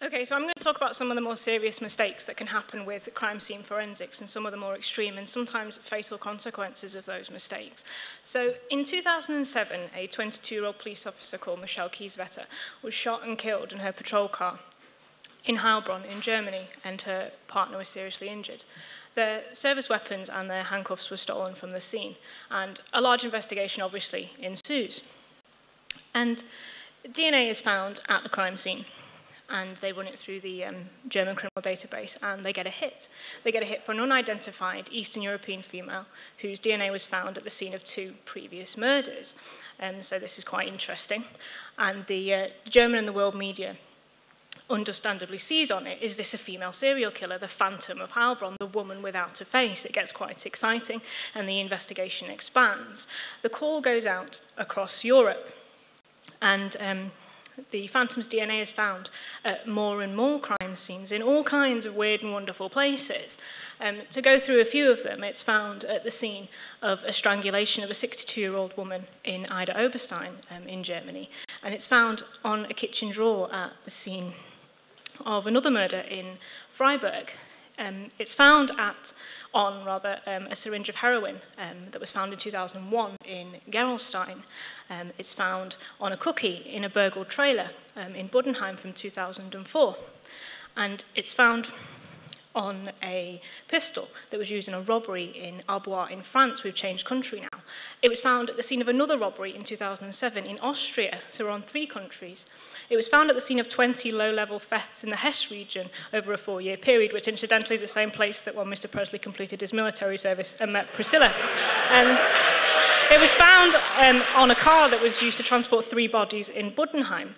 Okay, so I'm going to talk about some of the more serious mistakes that can happen with crime scene forensics and some of the more extreme and sometimes fatal consequences of those mistakes. So in 2007, a 22-year-old police officer called Michelle Kiesewetter was shot and killed in her patrol car in Heilbronn in Germany, and her partner was seriously injured. Their service weapons and their handcuffs were stolen from the scene, and a large investigation obviously ensues. And DNA is found at the crime scene, and they run it through the German criminal database, and they get a hit. They get a hit for an unidentified Eastern European female whose DNA was found at the scene of 2 previous murders. So this is quite interesting. And the German and the world media understandably sees on it, is this a female serial killer, the Phantom of Heilbronn, the woman without a face? It gets quite exciting, and the investigation expands. The call goes out across Europe, and the Phantom's DNA is found at more and more crime scenes in all kinds of weird and wonderful places. To go through a few of them, it's found at the scene of a strangulation of a 62-year-old woman in Ida Oberstein in Germany. And it's found on a kitchen drawer at the scene of another murder in Freiburg. It's found on a syringe of heroin that was found in 2001 in Gerolstein. It's found on a cookie in a burgled trailer in Budenheim from 2004. And it's found on a pistol that was used in a robbery in Arbois in France. We've changed country now. It was found at the scene of another robbery in 2007 in Austria, so we're on 3 countries. It was found at the scene of 20 low-level thefts in the Hesse region over a 4-year period, which incidentally is the same place that when Mr. Presley completed his military service and met Priscilla. It was found on a car that was used to transport 3 bodies in Budenheim.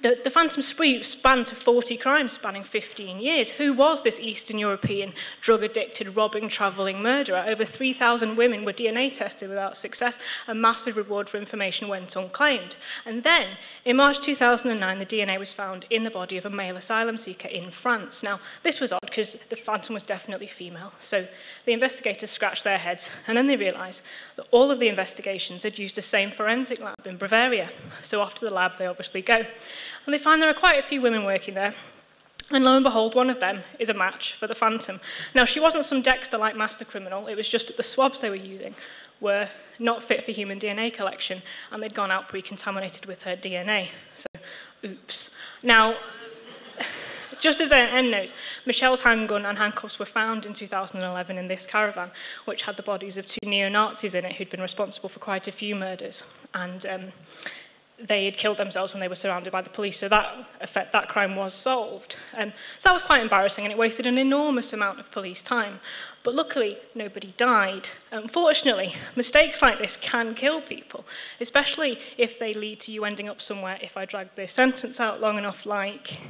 The Phantom spree spanned to 40 crimes spanning 15 years. Who was this Eastern European drug-addicted, robbing, travelling murderer? Over 3,000 women were DNA tested without success. A massive reward for information went unclaimed. And then, in March 2009, the DNA was found in the body of a male asylum seeker in France. Now, this was odd because the Phantom was definitely female. So the investigators scratched their heads, and then they realised that all of the investigations had used the same forensic lab in Bavaria. So off to the lab they obviously go. And they find there are quite a few women working there. And lo and behold, one of them is a match for the Phantom. Now, she wasn't some Dexter-like master criminal. It was just that the swabs they were using were not fit for human DNA collection, and they'd gone out pre-contaminated with her DNA. So, oops. Now, just as an end note, Michelle's handgun and handcuffs were found in 2011 in this caravan, which had the bodies of 2 neo-Nazis in it who'd been responsible for quite a few murders. And they had killed themselves when they were surrounded by the police, so that crime was solved. So that was quite embarrassing, and it wasted an enormous amount of police time. But luckily, nobody died. Unfortunately, mistakes like this can kill people, especially if they lead to you ending up somewhere, if I drag this sentence out long enough, like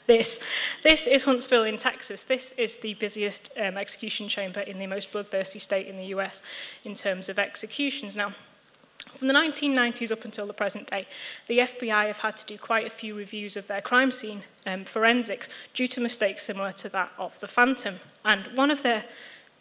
this. This is Huntsville in Texas. This is the busiest execution chamber in the most bloodthirsty state in the US in terms of executions. Now, from the 1990s up until the present day, the FBI have had to do quite a few reviews of their crime scene forensics due to mistakes similar to that of the Phantom. And one of their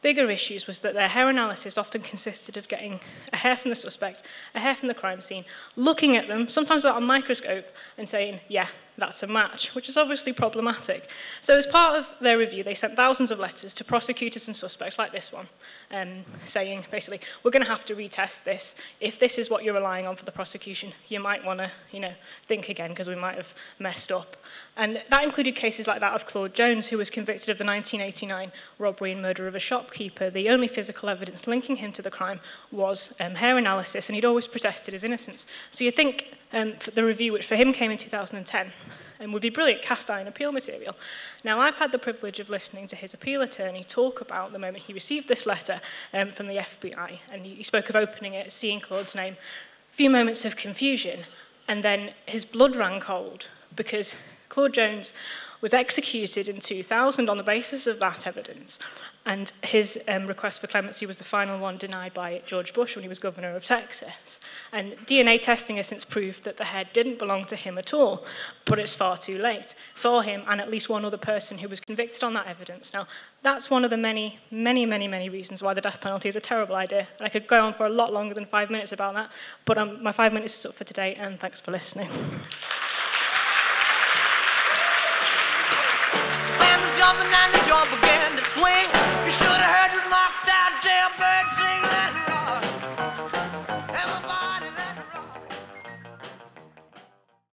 bigger issues was that their hair analysis often consisted of getting a hair from the suspect, a hair from the crime scene, looking at them, sometimes without a microscope, and saying, yeah, that's a match, which is obviously problematic. So as part of their review, they sent thousands of letters to prosecutors and suspects like this one, saying, basically, we're going to have to retest this. If this is what you're relying on for the prosecution, you might want to, think again, because we might have messed up. And that included cases like that of Claude Jones, who was convicted of the 1989 robbery and murder of a shopkeeper. The only physical evidence linking him to the crime was hair analysis, and he'd always protested his innocence. So you'd think the review, which for him came in 2010, would be brilliant cast iron appeal material. Now, I've had the privilege of listening to his appeal attorney talk about the moment he received this letter from the FBI, and he spoke of opening it, seeing Claude's name, a few moments of confusion, and then his blood ran cold, because Claude Jones was executed in 2000 on the basis of that evidence. And his request for clemency was the final one denied by George Bush when he was governor of Texas. And DNA testing has since proved that the head didn't belong to him at all, but it's far too late for him and at least one other person who was convicted on that evidence. Now, that's one of the many, many, many, many reasons why the death penalty is a terrible idea. And I could go on for a lot longer than 5 minutes about that, but my 5 minutes is up for today, and thanks for listening. loving and the jaw began to swing.